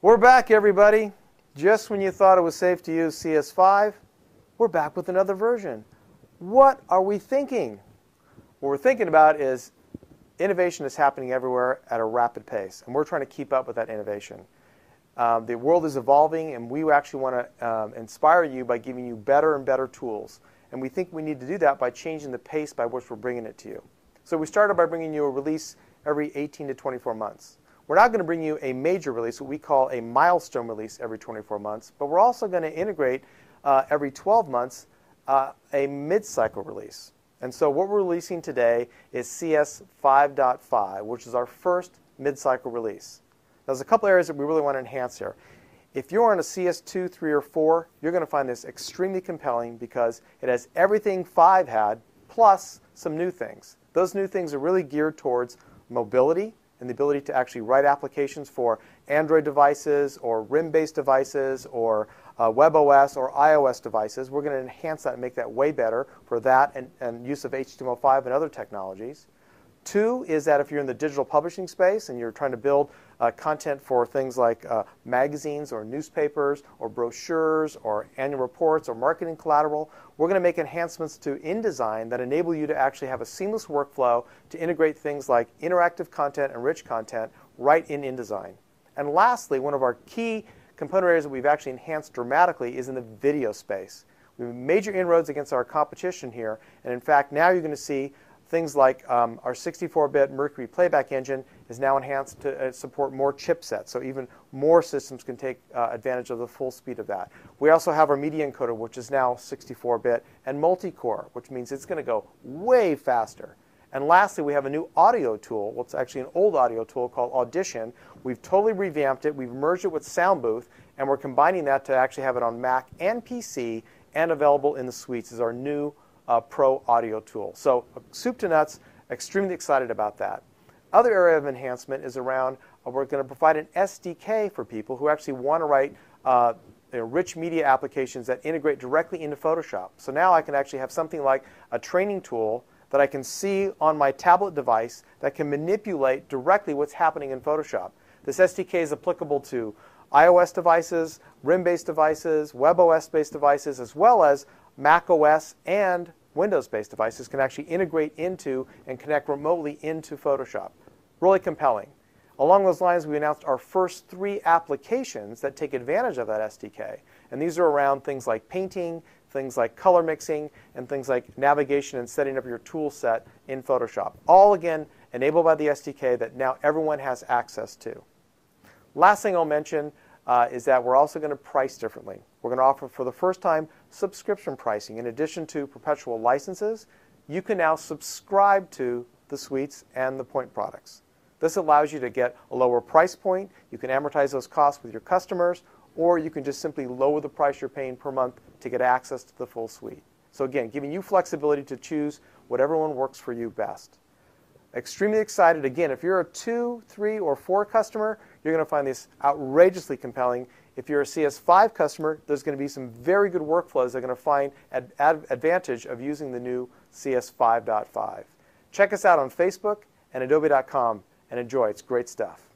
We're back, everybody. Just when you thought it was safe to use CS5, we're back with another version. What are we thinking? What we're thinking about is innovation is happening everywhere at a rapid pace, and we're trying to keep up with that innovation. The world is evolving, and we actually want to inspire you by giving you better and better tools. And we think we need to do that by changing the pace by which we're bringing it to you. So we started by bringing you a release every 18 to 24 months. We're not going to bring you a major release, what we call a milestone release every 24 months, but we're also going to integrate every 12 months a mid-cycle release. And so what we're releasing today is CS 5.5, which is our first mid-cycle release. Now, there's a couple areas that we really want to enhance here. If you're on a CS2, 3, or 4, you're going to find this extremely compelling because it has everything 5 had, plus some new things. Those new things are really geared towards mobility and the ability to actually write applications for Android devices or RIM-based devices or WebOS or iOS devices. We're going to enhance that and make that way better for that and use of HTML5 and other technologies. 2 is that if you're in the digital publishing space and you're trying to build content for things like magazines or newspapers or brochures or annual reports or marketing collateral, we're going to make enhancements to InDesign that enable you to actually have a seamless workflow to integrate things like interactive content and rich content right in InDesign. And lastly, one of our key component areas that we've actually enhanced dramatically is in the video space. We have major inroads against our competition here, and in fact now you're going to see things like our 64-bit Mercury playback engine is now enhanced to support more chipsets, so even more systems can take advantage of the full speed of that. We also have our media encoder, which is now 64-bit, and multi-core, which means it's going to go way faster. And lastly, we have a new audio tool. Well, it's actually an old audio tool called Audition. We've totally revamped it. We've merged it with SoundBooth, and we're combining that to actually have it on Mac and PC and available in the suites as our new Pro audio tool. So soup to nuts, extremely excited about that. Other area of enhancement is around we're going to provide an SDK for people who actually want to write rich media applications that integrate directly into Photoshop. So now I can actually have something like a training tool that I can see on my tablet device that can manipulate directly what's happening in Photoshop. This SDK is applicable to iOS devices, RIM-based devices, WebOS-based devices, as well as Mac OS and Windows-based devices can actually integrate into and connect remotely into Photoshop. Really compelling. Along those lines, we announced our first 3 applications that take advantage of that SDK. And these are around things like painting, things like color mixing, and things like navigation and setting up your tool set in Photoshop. All, again, enabled by the SDK that now everyone has access to. Last thing I'll mention is that we're also going to price differently. We're going to offer, for the first time, subscription pricing. In addition to perpetual licenses, you can now subscribe to the suites and the point products. This allows you to get a lower price point. You can amortize those costs with your customers, or you can just simply lower the price you're paying per month to get access to the full suite. So again, giving you flexibility to choose whatever one works for you best. Extremely excited. Again, if you're a 2, 3, or 4 customer, you're going to find this outrageously compelling. If you're a CS5 customer, there's going to be some very good workflows that are going to find advantage of using the new CS 5.5. Check us out on Facebook and Adobe.com and enjoy. It's great stuff.